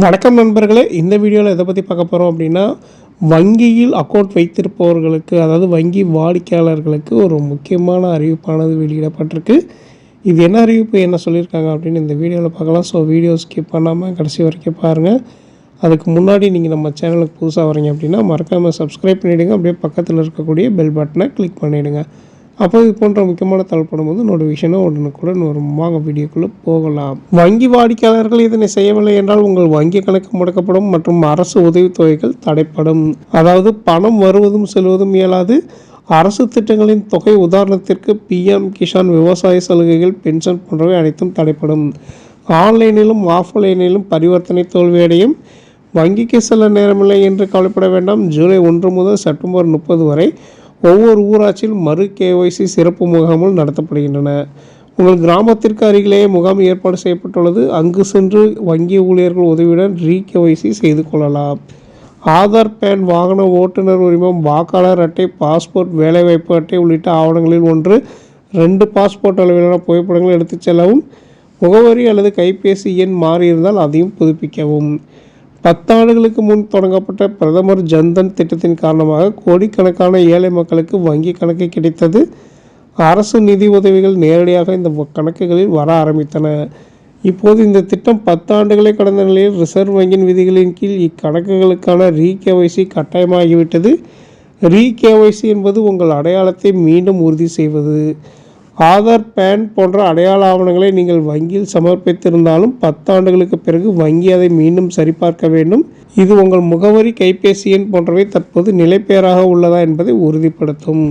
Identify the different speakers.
Speaker 1: வணக்கம் நண்பர்களே, இந்த வீடியோவில் எதை பற்றி பார்க்க போகிறோம் அப்படின்னா, வங்கியில் அக்கௌண்ட் வைத்திருப்பவர்களுக்கு, அதாவது வங்கி வாடிக்கையாளர்களுக்கு ஒரு முக்கியமான அறிவிப்பானது வெளியிடப்பட்டிருக்கு. இது என்ன அறிவிப்பு, என்ன சொல்லியிருக்காங்க அப்படின்னு இந்த வீடியோவில் பார்க்கலாம். ஸோ வீடியோ ஸ்கிப் பண்ணாமல் கடைசி வரைக்கும் பாருங்கள். அதுக்கு முன்னாடி நீங்கள் நம்ம சேனலுக்கு புதுசாக வரீங்க அப்படின்னா மறக்காமல் சப்ஸ்கிரைப் பண்ணிவிடுங்க. அப்படியே பக்கத்தில் இருக்கக்கூடிய பெல் பட்டனை கிளிக் பண்ணிவிடுங்க. அப்போ இது போன்ற முக்கியமான தகவல்படும் போது நோட்டிஃபிகேஷனும் உடனுக்குடன் வரும். வாங்க வீடியோக்குள்ளே போகலாம். வங்கி வாடிக்கையாளர்கள் இதனை செய்யவில்லை என்றால் உங்கள் வங்கி கணக்கு முடக்கப்படும் மற்றும் அரசு உதவித்தொகைகள் தடைப்படும். அதாவது பணம் வருவதும் செல்வதும் இயலாது. அரசு திட்டங்களின் தொகை, உதாரணத்திற்கு பிஎம் கிஷான், விவசாய சலுகைகள், பென்ஷன் போன்றவை அனைத்தும் தடைப்படும். ஆன்லைனிலும் ஆஃப்லைனிலும் பரிவர்த்தனை தோல்வியடையும். வங்கிக்கு செல்ல நேரமில்லை என்று கவலைப்பட வேண்டாம். ஜூலை 1 முதல் செப்டம்பர் 30 வரை ஒவ்வொரு ஊராட்சியில் மறு கேஒய்சி சிறப்பு முகாம்கள் நடத்தப்படுகின்றன. உங்கள் கிராமத்திற்கு அருகிலேயே முகாம் ஏற்பாடு செய்யப்பட்டுள்ளது. அங்கு சென்று வங்கி ஊழியர்கள் உதவியுடன் கேஒய்சி செய்து கொள்ளலாம். ஆதார், பேன், வாகன ஓட்டுநர் உரிமம், வாக்காளர் அட்டை, பாஸ்போர்ட், வேலைவாய்ப்பு அட்டை உள்ளிட்ட ஆவணங்களில் 1-2 பாஸ்போர்ட் அளவிலான புகைப்படங்கள் எடுத்துச் செல்லவும். முகவரி அல்லது கைபேசி எண் மாறியிருந்தால் அதையும் புதுப்பிக்கவும். 10 ஆண்டுகளுக்கு முன் தொடங்கப்பட்ட பிரதமர் ஜன்தன் திட்டத்தின் காரணமாக கோடிக்கணக்கான ஏழை மக்களுக்கு வங்கி கணக்கு கிடைத்தது. அரசு நிதி உதவிகள் நேரடியாக இந்த கணக்குகளில் வர ஆரம்பித்தன. இப்போது இந்த திட்டம் 10 ஆண்டுகளை கடந்த நிலையில் ரிசர்வ் வங்கியின் விதிகளின் கீழ் இக்கணக்குகளுக்கான கேஒய்சி கட்டாயமாகிவிட்டது. கேஒய்சி என்பது உங்கள் அடையாளத்தை மீண்டும் உறுதி செய்வது. ஆதார், பேன் போன்ற அடையாள ஆவணங்களை நீங்கள் வங்கியில் சமர்ப்பித்திருந்தாலும் 10 ஆண்டுகளுக்கு பிறகு வங்கி அதை மீண்டும் சரிபார்க்க வேண்டும். இது உங்கள் முகவரி, கைபேசி எண் போன்றவை தற்போது நிலைப்பெயராக உள்ளதா என்பதை உறுதிப்படுத்தும்.